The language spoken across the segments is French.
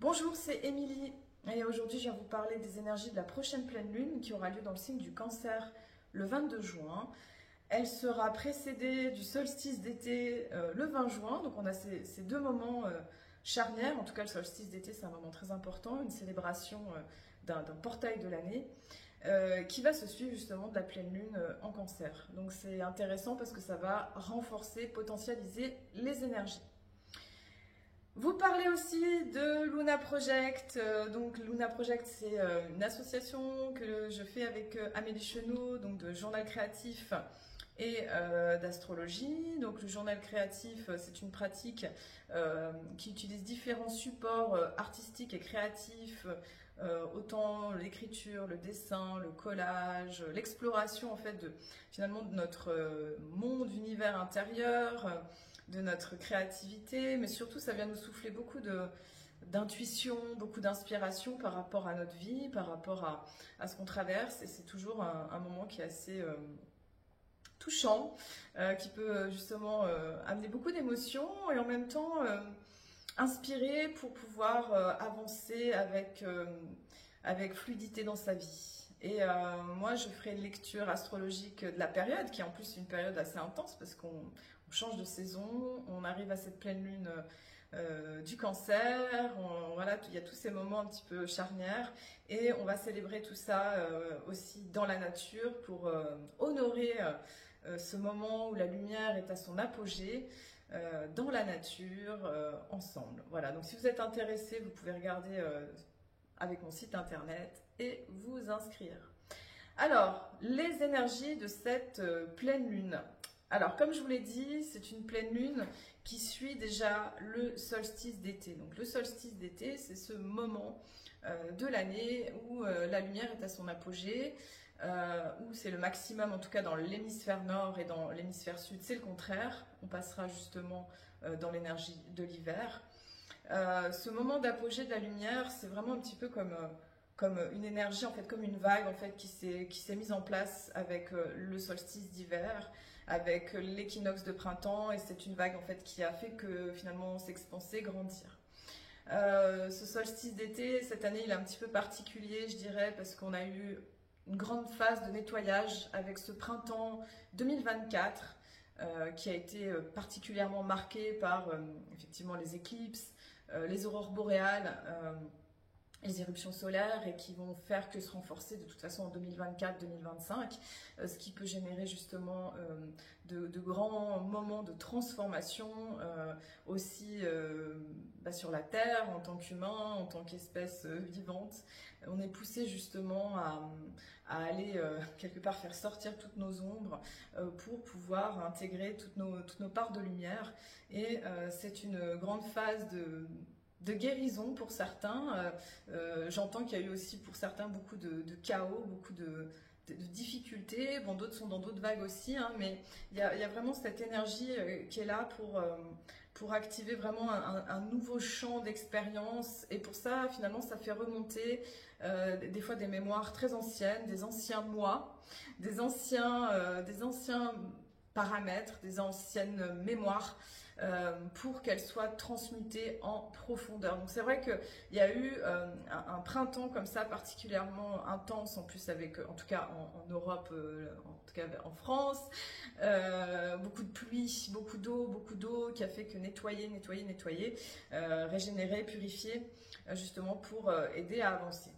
Bonjour, c'est Émilie et aujourd'hui je viens vous parler des énergies de la prochaine pleine lune qui aura lieu dans le signe du Cancer le 22 juin. Elle sera précédée du solstice d'été le 20 juin, donc on a ces deux moments charnières. En tout cas, le solstice d'été c'est un moment très important, une célébration d'un portail de l'année qui va se suivre justement de la pleine lune en Cancer. Donc c'est intéressant parce que ça va renforcer, potentialiser les énergies. Vous parlez aussi de Luna Project. Donc Luna Project, c'est une association que je fais avec Amélie Chenot, donc de journal créatif et d'astrologie. Donc le journal créatif, c'est une pratique qui utilise différents supports artistiques et créatifs, autant l'écriture, le dessin, le collage, l'exploration en fait finalement de notre monde, univers intérieur, de notre créativité, mais surtout ça vient nous souffler beaucoup d'intuition, beaucoup d'inspiration par rapport à notre vie, par rapport à ce qu'on traverse, et c'est toujours un moment qui est assez touchant, qui peut justement amener beaucoup d'émotions et en même temps inspirer pour pouvoir avancer avec fluidité dans sa vie. Et moi, je ferai une lecture astrologique de la période, qui est en plus une période assez intense, parce qu'on change de saison, on arrive à cette pleine lune du Cancer, voilà, il y a tous ces moments un petit peu charnières, et on va célébrer tout ça aussi dans la nature pour honorer ce moment où la lumière est à son apogée, dans la nature, ensemble. Voilà, donc si vous êtes intéressé, vous pouvez regarder avec mon site internet et vous inscrire. Alors, les énergies de cette pleine lune. Alors, comme je vous l'ai dit, c'est une pleine lune qui suit déjà le solstice d'été. Donc, le solstice d'été, c'est ce moment de l'année où la lumière est à son apogée, où c'est le maximum, en tout cas dans l'hémisphère nord, et dans l'hémisphère sud, c'est le contraire. On passera justement dans l'énergie de l'hiver. Ce moment d'apogée de la lumière, c'est vraiment un petit peu comme une énergie, en fait, comme une vague en fait, qui s'est mise en place avec le solstice d'hiver, avec l'équinoxe de printemps, et c'est une vague en fait qui a fait que finalement on s'est expansé, grandir. Ce solstice d'été, cette année, il est un petit peu particulier, je dirais, parce qu'on a eu une grande phase de nettoyage avec ce printemps 2024 qui a été particulièrement marqué par effectivement les éclipses, les aurores boréales, les éruptions solaires, et qui vont faire que se renforcer de toute façon en 2024-2025, ce qui peut générer justement de grands moments de transformation aussi sur la Terre en tant qu'humain, en tant qu'espèce vivante. On est poussé justement à aller quelque part faire sortir toutes nos ombres pour pouvoir intégrer toutes nos parts de lumière, et c'est une grande phase de guérison pour certains. J'entends qu'il y a eu aussi pour certains beaucoup de chaos, beaucoup de difficultés. Bon, d'autres sont dans d'autres vagues aussi, hein, mais il y a vraiment cette énergie qui est là pour activer vraiment un nouveau champ d'expérience. Et pour ça, finalement, ça fait remonter des fois des mémoires très anciennes, des anciens moi, des anciens paramètres, des anciennes mémoires, pour qu'elle soit transmutée en profondeur. Donc c'est vrai qu'il y a eu un printemps comme ça particulièrement intense, en plus avec, en tout cas en Europe, en tout cas en France, beaucoup de pluie, beaucoup d'eau qui a fait que nettoyer, régénérer, purifier, justement pour aider à avancer.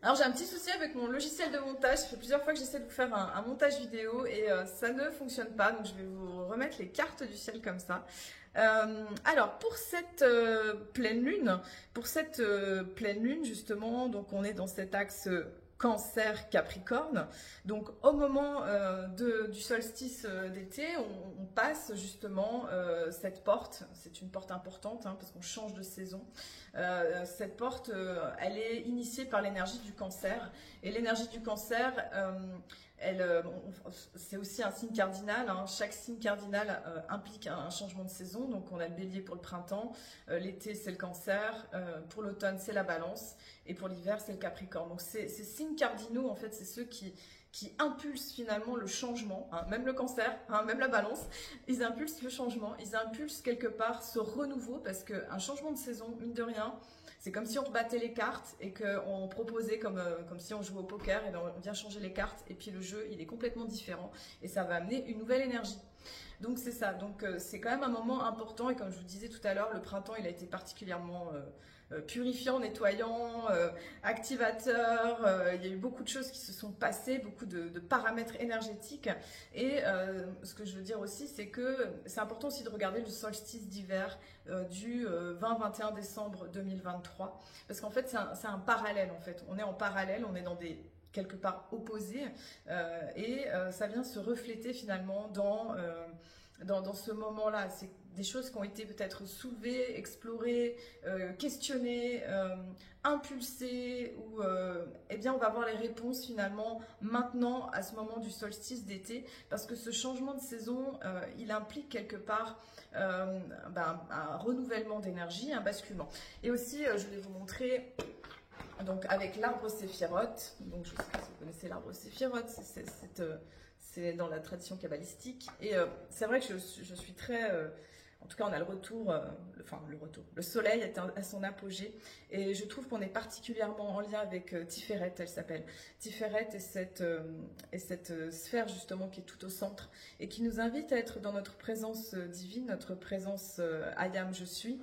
Alors j'ai un petit souci avec mon logiciel de montage, ça fait plusieurs fois que j'essaie de vous faire un montage vidéo et ça ne fonctionne pas, donc je vais vous remettre les cartes du ciel comme ça. Alors pour cette pleine lune justement, donc on est dans cet axe Cancer Capricorne, donc au moment du solstice d'été, on passe justement cette porte. C'est une porte importante, hein, parce qu'on change de saison. Cette porte, elle est initiée par l'énergie du Cancer, et l'énergie du Cancer, c'est aussi un signe cardinal, hein. Chaque signe cardinal implique un changement de saison. Donc on a le Bélier pour le printemps, l'été c'est le Cancer, pour l'automne c'est la Balance, et pour l'hiver c'est le Capricorne. Donc ces signes cardinaux, en fait, c'est ceux qui qui impulsent finalement le changement, hein, même le cancer, hein, même la balance, ils impulsent le changement, ils impulsent quelque part ce renouveau, parce qu'un changement de saison, mine de rien, c'est comme si on rebattait les cartes et qu'on proposait comme si on jouait au poker, et on vient changer les cartes et puis le jeu il est complètement différent et ça va amener une nouvelle énergie. Donc c'est ça, donc c'est quand même un moment important et comme je vous disais tout à l'heure, le printemps il a été particulièrement purifiant, nettoyant, activateur, il y a eu beaucoup de choses qui se sont passées, beaucoup de paramètres énergétiques et ce que je veux dire aussi c'est que c'est important aussi de regarder le solstice d'hiver du 20-21 décembre 2023 parce qu'en fait c'est un parallèle en fait, on est en parallèle, on est dans des quelque part opposés et ça vient se refléter finalement dans ce moment-là. C'est des choses qui ont été peut-être soulevées, explorées, questionnées, impulsées, ou eh bien on va avoir les réponses finalement maintenant à ce moment du solstice d'été, parce que ce changement de saison, il implique quelque part un renouvellement d'énergie, un basculement. Et aussi, je vais vous montrer donc avec l'arbre séphiroth. Donc je sais pas si vous connaissez l'arbre séphiroth, c'est dans la tradition kabbalistique. Et c'est vrai que je suis très... en tout cas, on a le retour, le soleil est à son apogée. Et je trouve qu'on est particulièrement en lien avec Tiferet, elle s'appelle. Tiferet est cette sphère justement qui est tout au centre et qui nous invite à être dans notre présence divine, notre présence Ayam, je suis,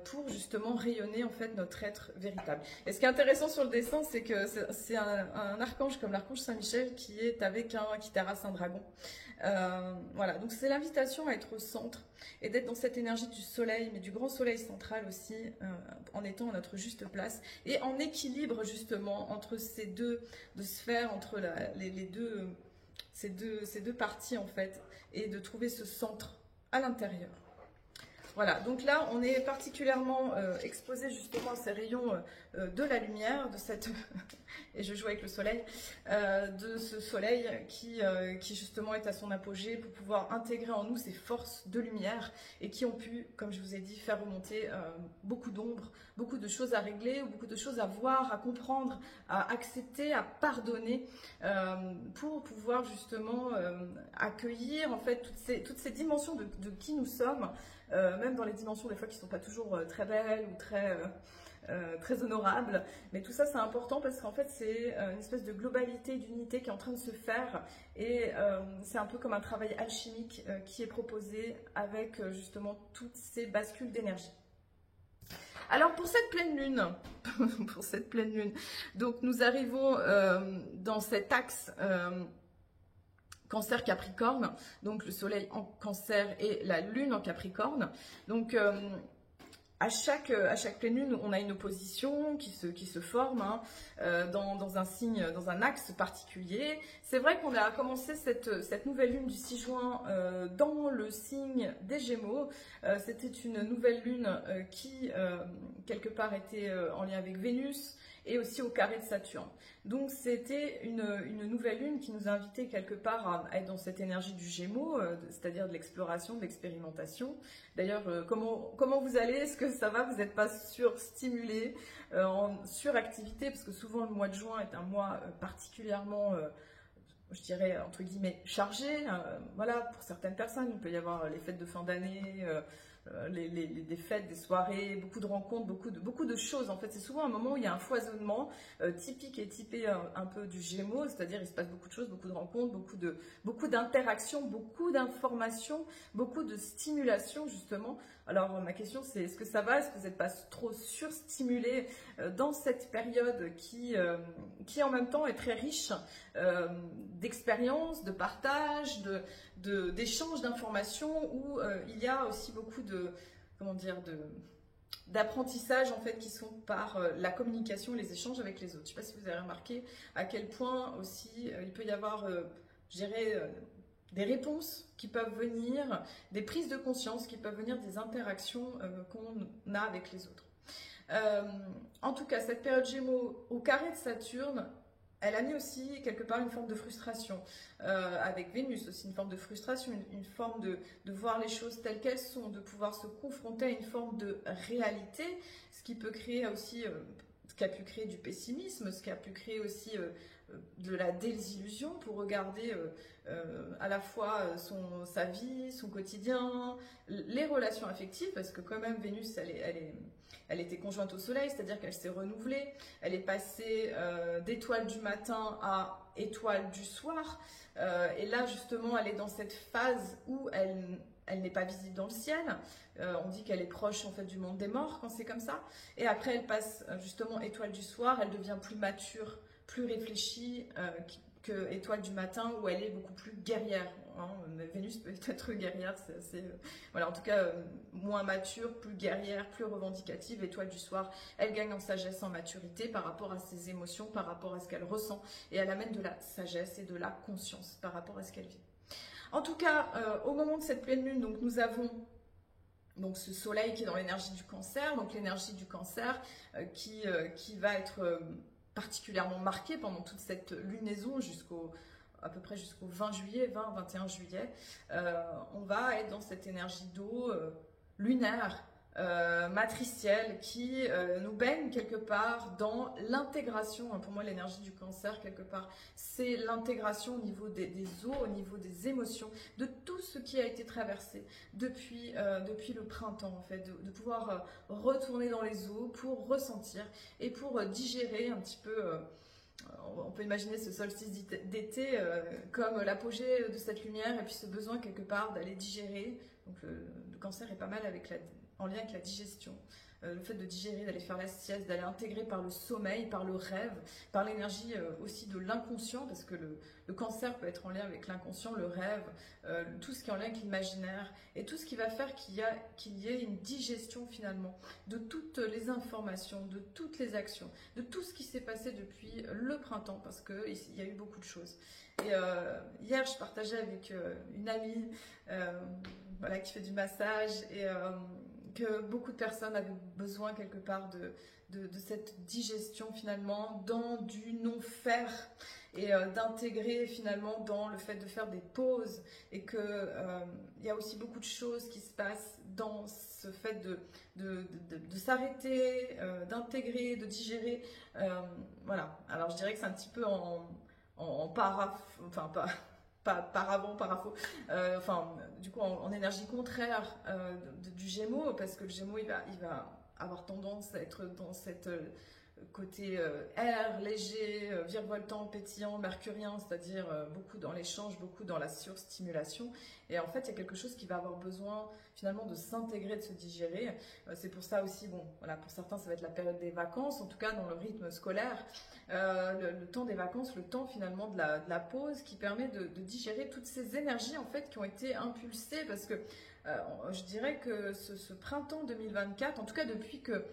pour justement rayonner en fait notre être véritable. Et ce qui est intéressant sur le dessin, c'est que c'est un archange comme l'archange Saint-Michel qui est avec qui terrasse un dragon. Voilà, donc c'est l'invitation à être au centre et d'être dans cette énergie du soleil, mais du grand soleil central aussi, en étant à notre juste place et en équilibre justement entre ces deux sphères, entre ces deux parties en fait, et de trouver ce centre à l'intérieur. Voilà, donc là on est particulièrement exposé justement à ces rayons de la lumière, de cette et je joue avec le soleil, de ce soleil qui justement est à son apogée pour pouvoir intégrer en nous ces forces de lumière et qui ont pu, comme je vous ai dit, faire remonter beaucoup d'ombre, beaucoup de choses à régler, beaucoup de choses à voir, à comprendre, à accepter, à pardonner, pour pouvoir justement accueillir en fait toutes ces dimensions de qui nous sommes, même dans les dimensions des fois qui ne sont pas toujours très belles ou très honorables, mais tout ça c'est important parce qu'en fait c'est une espèce de globalité, d'unité qui est en train de se faire et c'est un peu comme un travail alchimique qui est proposé avec justement toutes ces bascules d'énergie. Alors pour cette pleine lune, donc nous arrivons dans cet axe Cancer Capricorne, donc le soleil en Cancer et la lune en Capricorne. Donc à chaque pleine lune, on a une opposition qui se forme hein, dans un signe, dans un axe particulier. C'est vrai qu'on a commencé cette nouvelle lune du 6 juin dans le signe des Gémeaux. C'était une nouvelle lune qui, quelque part, était en lien avec Vénus et aussi au carré de Saturne. Donc c'était une nouvelle lune qui nous invitait quelque part à être dans cette énergie du Gémeaux, c'est-à-dire de l'exploration, de l'expérimentation. D'ailleurs, comment vous allez? Est-ce que ça va? Vous n'êtes pas surstimulé, en suractivité? Parce que souvent le mois de juin est un mois particulièrement... je dirais, entre guillemets, chargé. Voilà, pour certaines personnes, il peut y avoir les fêtes de fin d'année, des fêtes, des soirées, beaucoup de rencontres, beaucoup de choses. En fait, c'est souvent un moment où il y a un foisonnement typique et typé un peu du Gémeaux, c'est-à-dire il se passe beaucoup de choses, beaucoup de rencontres, beaucoup d'interactions, beaucoup d'informations, beaucoup de stimulation, justement. Alors, ma question, c'est est-ce que ça va? Est-ce que vous n'êtes pas trop surstimulé dans cette période qui en même temps est très riche d'expériences, de partage, d'échanges d'informations, où il y a aussi beaucoup d'apprentissage en fait qui sont par la communication, les échanges avec les autres. Je ne sais pas si vous avez remarqué à quel point aussi il peut y avoir, je dirais, des réponses qui peuvent venir, des prises de conscience qui peuvent venir des interactions qu'on a avec les autres. En tout cas, cette période Gémeaux au carré de Saturne, elle a mis aussi quelque part une forme de frustration, avec Vénus aussi une forme de frustration, une forme de voir les choses telles qu'elles sont, de pouvoir se confronter à une forme de réalité, ce qui peut créer aussi, ce qui a pu créer du pessimisme, ce qui a pu créer aussi de la désillusion, pour regarder à la fois sa vie, son quotidien, les relations affectives, parce que quand même Vénus, elle était conjointe au Soleil, c'est-à-dire qu'elle s'est renouvelée, elle est passée d'étoile du matin à étoile du soir, et là justement elle est dans cette phase où elle n'est pas visible dans le ciel, on dit qu'elle est proche en fait du monde des morts quand c'est comme ça, et après elle passe justement étoile du soir, elle devient plus mature, plus réfléchie que étoile du matin où elle est beaucoup plus guerrière. Hein. Vénus peut être guerrière, c'est assez, voilà, en tout cas moins mature, plus guerrière, plus revendicative. Étoile du soir, elle gagne en sagesse, en maturité par rapport à ses émotions, par rapport à ce qu'elle ressent, et elle amène de la sagesse et de la conscience par rapport à ce qu'elle vit. En tout cas, au moment de cette pleine lune, donc nous avons donc ce soleil qui est dans l'énergie du cancer, donc l'énergie du cancer qui va être particulièrement marquée pendant toute cette lunaison à peu près jusqu'au 20 juillet, 20-21 juillet. On va être dans cette énergie d'eau lunaire, matricielle, qui nous baigne quelque part dans l'intégration. Pour moi, l'énergie du cancer, quelque part, c'est l'intégration au niveau des eaux, au niveau des émotions, de tout ce qui a été traversé depuis le printemps, en fait, de pouvoir retourner dans les eaux pour ressentir et pour digérer un petit peu. On peut imaginer ce solstice d'été comme l'apogée de cette lumière, et puis ce besoin quelque part d'aller digérer. Donc le cancer est pas mal en lien avec la digestion. Le fait de digérer, d'aller faire la sieste, d'aller intégrer par le sommeil, par le rêve, par l'énergie aussi de l'inconscient, parce que le cancer peut être en lien avec l'inconscient, le rêve, tout ce qui est en lien avec l'imaginaire, et tout ce qui va faire qu'il y ait une digestion finalement de toutes les informations, de toutes les actions, de tout ce qui s'est passé depuis le printemps, parce qu'il y a eu beaucoup de choses. Et hier, je partageais avec une amie voilà, qui fait du massage, et que beaucoup de personnes avaient besoin quelque part de cette digestion finalement dans du non-faire, et d'intégrer finalement dans le fait de faire des pauses, et que il y a aussi beaucoup de choses qui se passent dans ce fait de s'arrêter, d'intégrer, de digérer. Voilà, alors je dirais que c'est un petit peu en parafaux, du coup en énergie contraire du Gémeaux, parce que le Gémeaux il va avoir tendance à être dans cette côté air, léger, virevoltant, pétillant, mercurien, c'est-à-dire beaucoup dans l'échange, beaucoup dans la surstimulation, et en fait il y a quelque chose qui va avoir besoin finalement de s'intégrer, de se digérer. C'est pour ça aussi, bon, voilà, pour certains ça va être la période des vacances, en tout cas dans le rythme scolaire, le temps des vacances, le temps finalement de la pause, qui permet de digérer toutes ces énergies en fait qui ont été impulsées, parce que je dirais que ce printemps 2024, en tout cas depuis que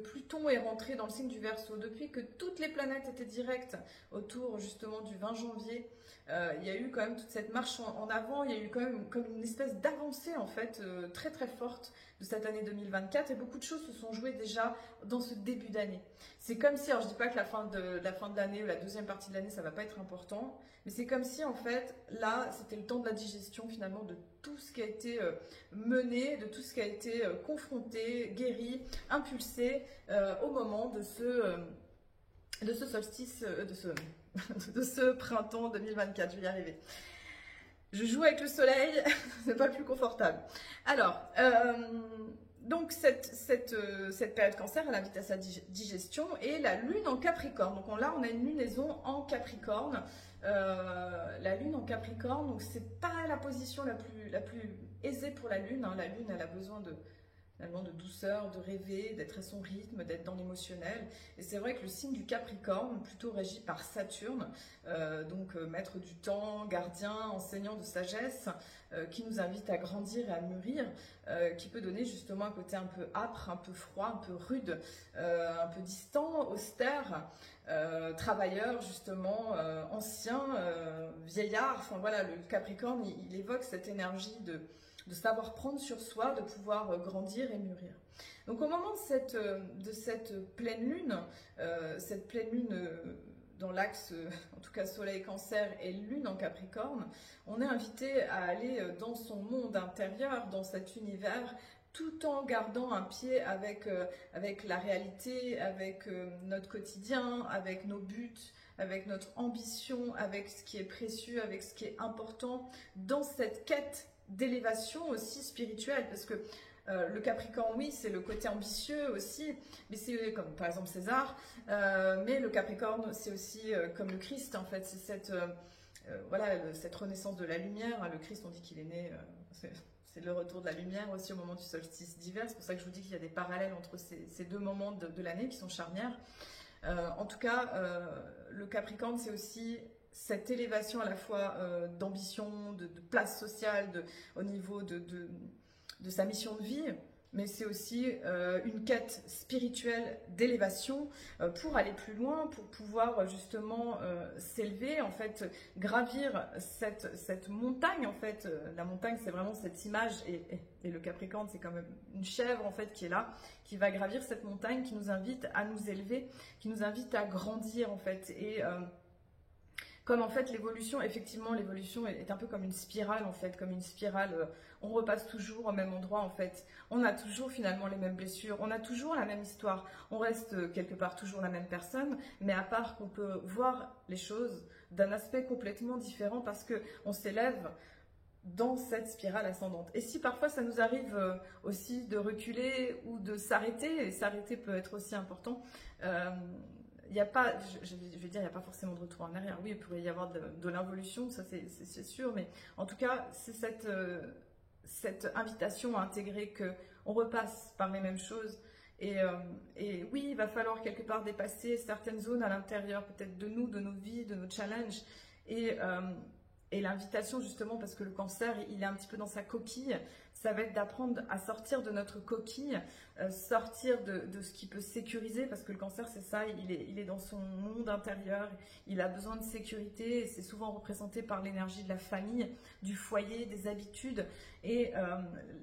Pluton est rentré dans le signe du Verseau, depuis que toutes les planètes étaient directes autour justement du 20 janvier, il y a eu quand même toute cette marche en avant, il y a eu quand même comme une espèce d'avancée en fait très très forte de cette année 2024, et beaucoup de choses se sont jouées déjà dans ce début d'année. C'est comme si, alors je dis pas que la fin de l'année ou la deuxième partie de l'année ça va pas être important, mais c'est comme si en fait là c'était le temps de la digestion finalement de tout ce qui a été mené, de tout ce qui a été confronté, guéri, impulsé au moment de ce solstice, de ce printemps 2024. Je vais y arriver. Je joue avec le soleil, c'est pas le plus confortable. Alors, donc cette période cancer, elle invite à sa digestion, et la lune en Capricorne. Donc là, on a une lunaison en Capricorne. La lune en Capricorne, donc c'est pas la position la plus aisée pour la lune. Hein. La lune, elle a besoin de douceur, de rêver, d'être à son rythme, d'être dans l'émotionnel. Et c'est vrai que le signe du Capricorne, plutôt régi par Saturne, donc maître du temps, gardien, enseignant de sagesse, qui nous invite à grandir et à mûrir, qui peut donner justement un côté un peu âpre, un peu froid, un peu rude, un peu distant, austère, travailleur justement, ancien, vieillard. Enfin voilà, le Capricorne, il évoque cette énergie de savoir prendre sur soi, de pouvoir grandir et mûrir. Donc au moment de cette pleine lune dans l'axe, en tout cas Soleil Cancer et Lune en Capricorne, on est invité à aller dans son monde intérieur, dans cet univers, tout en gardant un pied avec, avec la réalité, avec notre quotidien, avec nos buts, avec notre ambition, avec ce qui est précieux, avec ce qui est important, dans cette quête d'élévation aussi spirituelle, parce que le Capricorne, oui, c'est le côté ambitieux aussi, mais c'est comme par exemple César, mais le Capricorne, c'est aussi comme le Christ, en fait, c'est cette, voilà, cette renaissance de la lumière. Le Christ, on dit qu'il est né, c'est le retour de la lumière aussi au moment du solstice d'hiver, c'est pour ça que je vous dis qu'il y a des parallèles entre ces deux moments de l'année qui sont charnières. En tout cas, le Capricorne, c'est aussi cette élévation à la fois d'ambition, de place sociale, au niveau de sa mission de vie, mais c'est aussi une quête spirituelle d'élévation pour aller plus loin, pour pouvoir justement s'élever, en fait, gravir cette montagne, en fait. La montagne, c'est vraiment cette image, et le Capricorne, c'est quand même une chèvre, en fait, qui est là, qui va gravir cette montagne, qui nous invite à nous élever, qui nous invite à grandir, en fait, et comme en fait l'évolution, effectivement l'évolution est un peu comme une spirale en fait, comme une spirale, on repasse toujours au même endroit en fait, on a toujours finalement les mêmes blessures, on a toujours la même histoire, on reste quelque part toujours la même personne, mais à part qu'on peut voir les choses d'un aspect complètement différent parce qu'on s'élève dans cette spirale ascendante. Et si parfois ça nous arrive aussi de reculer ou de s'arrêter, et s'arrêter peut être aussi important, il n'y a pas, je vais dire, il n'y a pas forcément de retour en arrière. Oui, il pourrait y avoir de l'involution, ça c'est sûr, mais en tout cas, c'est cette invitation à intégrer qu'on repasse par les mêmes choses. Et oui, il va falloir quelque part dépasser certaines zones à l'intérieur, peut-être de nous, de nos vies, de nos challenges. Et l'invitation, justement, parce que le Cancer, il est un petit peu dans sa coquille, ça va être d'apprendre à sortir de notre coquille, sortir de ce qui peut sécuriser, parce que le Cancer, c'est ça, il est dans son monde intérieur, il a besoin de sécurité, et c'est souvent représenté par l'énergie de la famille, du foyer, des habitudes. Et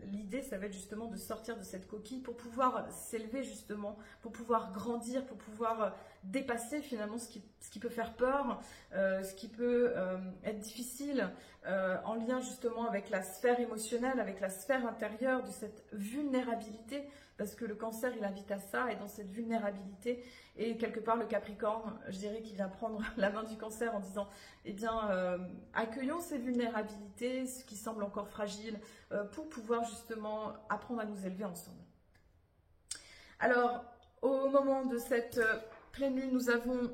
l'idée, ça va être justement de sortir de cette coquille pour pouvoir s'élever, justement, pour pouvoir grandir, pour pouvoir dépasser finalement ce qui peut faire peur, ce qui peut être difficile, en lien justement avec la sphère émotionnelle, avec la sphère intérieure, de cette vulnérabilité, parce que le Cancer, il invite à ça, et dans cette vulnérabilité, et quelque part le Capricorne, je dirais qu'il vient prendre la main du Cancer en disant, eh bien, accueillons ces vulnérabilités, ce qui semble encore fragile, pour pouvoir justement apprendre à nous élever ensemble. Alors, au moment de cette pleine lune, nous avons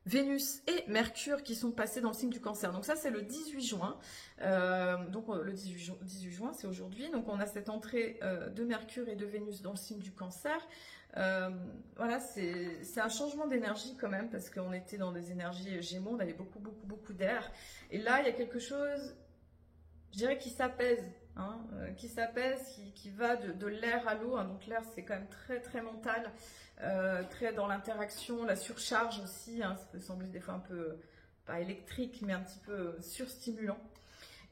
Vénus et Mercure qui sont passés dans le signe du Cancer. Donc ça, c'est le 18 juin. Le 18 juin, c'est aujourd'hui. Donc on a cette entrée de Mercure et de Vénus dans le signe du Cancer. Voilà, c'est un changement d'énergie quand même, parce qu'on était dans des énergies Gémeaux, on avait beaucoup d'air. Et là, il y a quelque chose, je dirais, qui s'apaise. Qui va de l'air à l'eau. Donc l'air, c'est quand même très mental, très dans l'interaction, la surcharge aussi. Ça peut sembler des fois un peu, pas électrique, mais un petit peu surstimulant.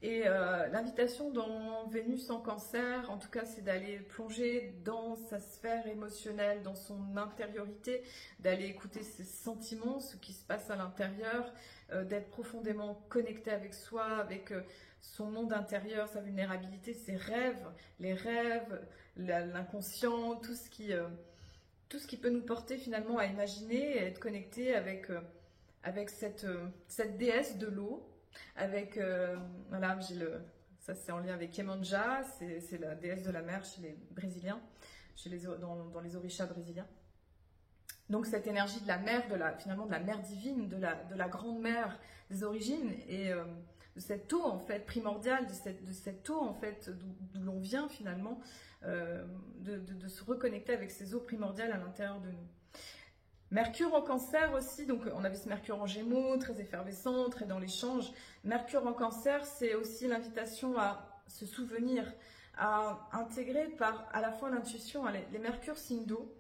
Et l'invitation dans Vénus en Cancer, en tout cas, c'est d'aller plonger dans sa sphère émotionnelle, dans son intériorité, d'aller écouter ses sentiments, ce qui se passe à l'intérieur, d'être profondément connecté avec soi, avec son monde intérieur, sa vulnérabilité, ses rêves, les rêves, l'inconscient, tout ce qui peut nous porter finalement à imaginer et à être connecté avec cette déesse de l'eau, avec voilà, ça c'est en lien avec Iemanjá, c'est la déesse de la mer chez les Brésiliens, dans les orishas brésiliens. Donc cette énergie de la mer, finalement de la mer divine, de la grande mer des origines, et de cette eau en fait primordiale, de cette eau en fait d'où l'on vient finalement, de se reconnecter avec ces eaux primordiales à l'intérieur de nous. Mercure en Cancer aussi, donc on avait ce Mercure en Gémeaux, très effervescent, très dans l'échange. Mercure en Cancer, c'est aussi l'invitation à se souvenir, à intégrer par à la fois l'intuition. Les Mercures signes d'eau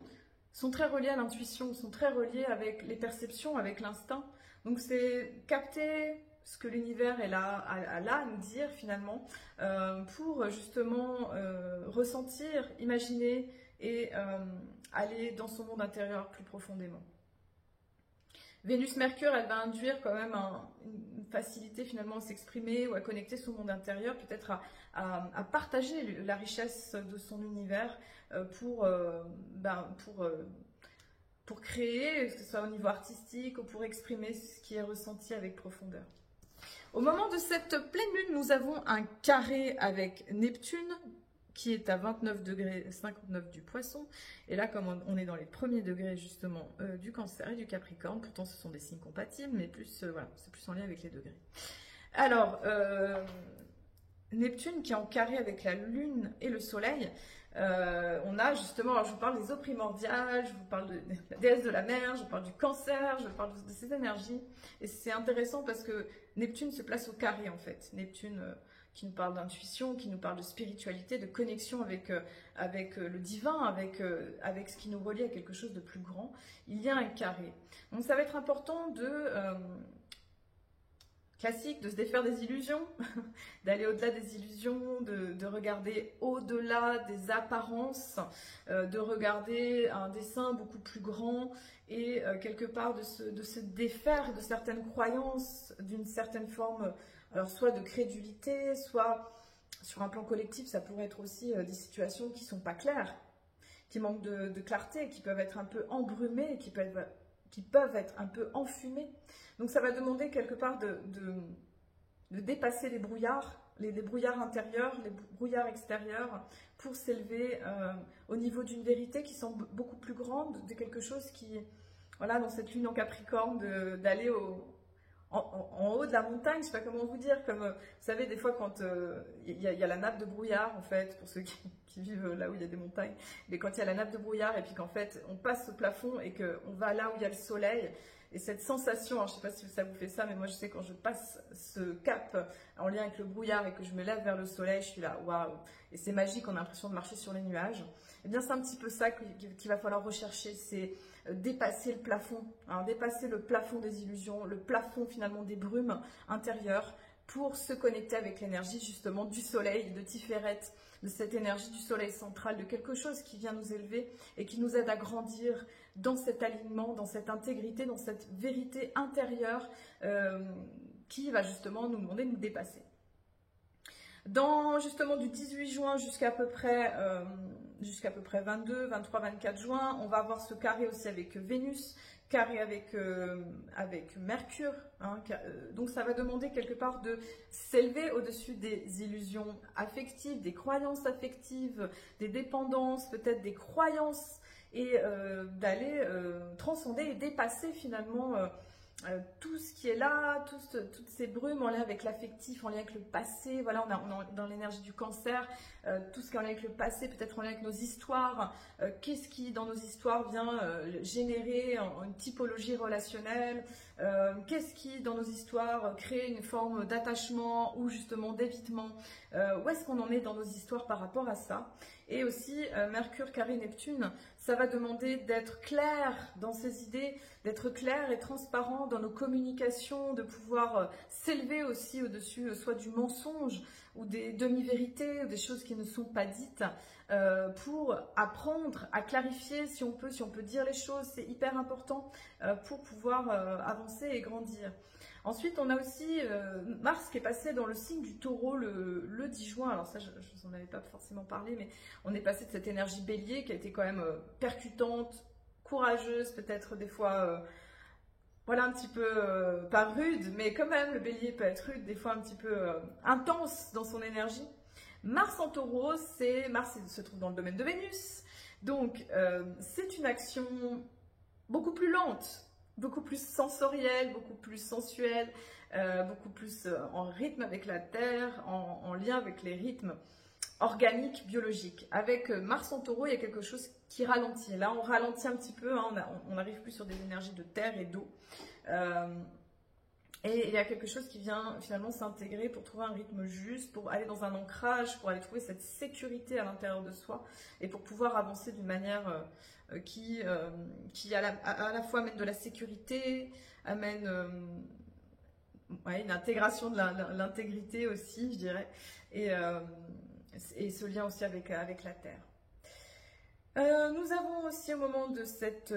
sont très reliés à l'intuition, sont très reliés avec les perceptions, avec l'instinct. Donc c'est capter ce que l'univers est là à nous dire finalement, pour justement ressentir, imaginer et aller dans son monde intérieur plus profondément. Vénus-Mercure, elle va induire quand même une facilité finalement à s'exprimer ou à connecter son monde intérieur, peut-être à partager la richesse de son univers pour créer, que ce soit au niveau artistique ou pour exprimer ce qui est ressenti avec profondeur. Au moment de cette pleine lune, nous avons un carré avec Neptune qui est à 29 degrés 59 du Poisson. Et là, comme on est dans les premiers degrés justement du Cancer et du Capricorne, pourtant ce sont des signes compatibles, mais plus voilà, c'est plus en lien avec les degrés. Alors, Neptune qui est en carré avec la Lune et le Soleil, on a justement, alors je vous parle des eaux primordiales, je vous parle de la déesse de la mer, je vous parle du Cancer, je vous parle de ces énergies. Et c'est intéressant parce que Neptune se place au carré en fait. Neptune qui nous parle d'intuition, qui nous parle de spiritualité, de connexion avec le divin, avec ce qui nous relie à quelque chose de plus grand. Il y a un carré. Donc ça va être important classique, de se défaire des illusions, d'aller au-delà des illusions, de regarder au-delà des apparences, de regarder un dessin beaucoup plus grand et quelque part de se défaire de certaines croyances, d'une certaine forme, alors soit de crédulité, soit sur un plan collectif, ça pourrait être aussi des situations qui ne sont pas claires, qui manquent de clarté, qui peuvent être un peu embrumées, qui peuvent être un peu enfumées. Donc ça va demander quelque part de dépasser les brouillards intérieurs, les brouillards extérieurs, pour s'élever au niveau d'une vérité qui semble beaucoup plus grande, de quelque chose qui, voilà, dans cette lune en Capricorne, d'aller en haut de la montagne, je sais pas comment vous dire, comme vous savez des fois quand il y a la nappe de brouillard en fait, pour ceux qui vivent là où il y a des montagnes, mais quand il y a la nappe de brouillard et puis qu'en fait on passe au plafond et qu'on va là où il y a le soleil, et cette sensation, alors je sais pas si ça vous fait ça, mais moi je sais quand je passe ce cap en lien avec le brouillard et que je me lève vers le soleil, je suis là, waouh, et c'est magique, on a l'impression de marcher sur les nuages. Et bien c'est un petit peu ça qu'il va falloir rechercher, c'est dépasser le plafond, hein, dépasser le plafond des illusions, le plafond finalement des brumes intérieures pour se connecter avec l'énergie justement du soleil, de Tiferet, de cette énergie du soleil central, de quelque chose qui vient nous élever et qui nous aide à grandir dans cet alignement, dans cette intégrité, dans cette vérité intérieure qui va justement nous demander de nous dépasser. Dans justement du 18 juin jusqu'à peu près 22, 23, 24 juin, on va avoir ce carré aussi avec Vénus, carré avec Mercure, hein, donc ça va demander quelque part de s'élever au-dessus des illusions affectives, des croyances affectives, des dépendances, peut-être des croyances, et d'aller transcender et dépasser finalement tout ce qui est là, toutes ces brumes en lien avec l'affectif, en lien avec le passé. Voilà, on est dans l'énergie du Cancer, tout ce qui est en lien avec le passé, peut-être en lien avec nos histoires. Qu'est-ce qui, dans nos histoires, vient générer une typologie relationnelle? Qu'est-ce qui, dans nos histoires, crée une forme d'attachement ou justement d'évitement? Où est-ce qu'on en est dans nos histoires par rapport à ça? Et aussi, Mercure carré Neptune, ça va demander d'être clair dans ses idées, d'être clair et transparent dans nos communications, de pouvoir s'élever aussi au-dessus soit du mensonge ou des demi-vérités ou des choses qui ne sont pas dites, pour apprendre à clarifier si on peut dire les choses, c'est hyper important pour pouvoir avancer et grandir. Ensuite, on a aussi Mars qui est passé dans le signe du Taureau le 10 juin. Alors ça, je ne vous en avais pas forcément parlé, mais on est passé de cette énergie bélier qui a été quand même percutante, courageuse, peut-être des fois, voilà, un petit peu, pas rude, mais quand même, le bélier peut être rude, des fois un petit peu intense dans son énergie. Mars en Taureau, Mars se trouve dans le domaine de Vénus, donc c'est une action beaucoup plus lente, beaucoup plus sensorielle, beaucoup plus sensuelle, beaucoup plus en rythme avec la Terre, en lien avec les rythmes organiques, biologiques. Avec Mars en Taureau, il y a quelque chose qui ralentit. Là, on ralentit un petit peu, hein, on n'arrive plus sur des énergies de terre et d'eau. Et il y a quelque chose qui vient finalement s'intégrer pour trouver un rythme juste, pour aller dans un ancrage, pour aller trouver cette sécurité à l'intérieur de soi et pour pouvoir avancer d'une manière qui à la fois amène de la sécurité, amène une intégration de l'intégrité aussi, je dirais, et ce lien aussi avec la Terre. Nous avons aussi au moment de cette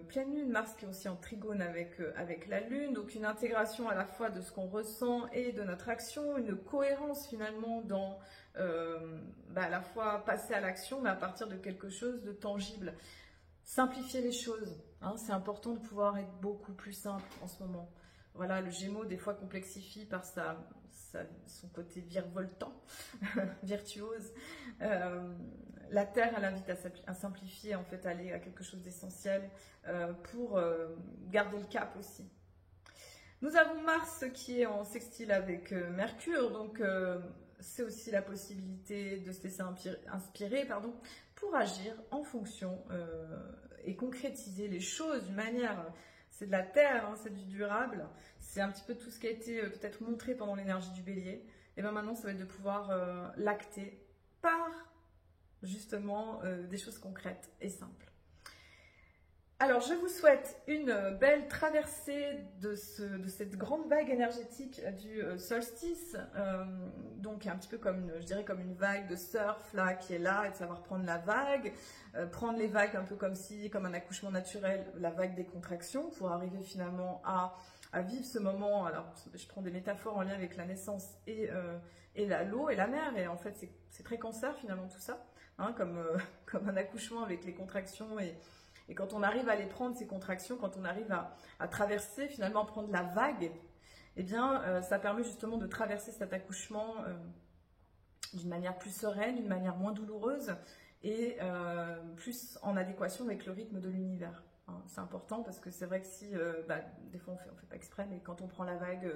pleine lune, Mars qui est aussi en trigone avec la lune, donc une intégration à la fois de ce qu'on ressent et de notre action, une cohérence finalement dans à la fois passer à l'action mais à partir de quelque chose de tangible. Simplifier les choses, hein, c'est important de pouvoir être beaucoup plus simple en ce moment. Voilà, le Gémeaux des fois complexifie par son côté virevoltant, virtuose. La Terre, elle invite à simplifier, en fait, aller à quelque chose d'essentiel pour garder le cap aussi. Nous avons Mars qui est en sextile avec Mercure, donc c'est aussi la possibilité de se laisser inspirer pour agir en fonction et concrétiser les choses d'une manière... C'est de la terre, hein, c'est du durable, c'est un petit peu tout ce qui a été peut-être montré pendant l'énergie du bélier. Et bien maintenant, ça va être de pouvoir l'acter par justement des choses concrètes et simples. Alors, je vous souhaite une belle traversée de cette grande vague énergétique du solstice, donc un petit peu comme, je dirais, comme une vague de surf là, qui est là, et de savoir prendre la vague, prendre les vagues un peu comme un accouchement naturel, la vague des contractions, pour arriver finalement à vivre ce moment. Alors, je prends des métaphores en lien avec la naissance et l'eau et la mer, et en fait, c'est très cancer finalement tout ça, hein, comme un accouchement avec les contractions et quand on arrive à les prendre, ces contractions, quand on arrive à traverser, finalement prendre la vague, eh bien, ça permet justement de traverser cet accouchement d'une manière plus sereine, d'une manière moins douloureuse et plus en adéquation avec le rythme de l'univers. Hein, c'est important parce que c'est vrai que si, des fois on fait pas exprès, mais quand on prend la vague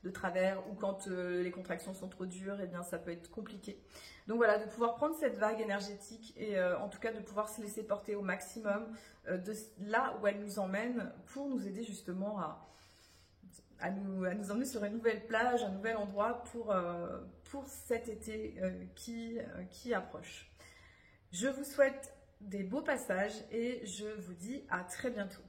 de travers ou quand les contractions sont trop dures, eh bien ça peut être compliqué. Donc voilà, de pouvoir prendre cette vague énergétique et en tout cas de pouvoir se laisser porter au maximum de là où elle nous emmène pour nous aider justement à nous emmener sur une nouvelle plage, un nouvel endroit pour cet été qui approche. Je vous souhaite des beaux passages et je vous dis à très bientôt.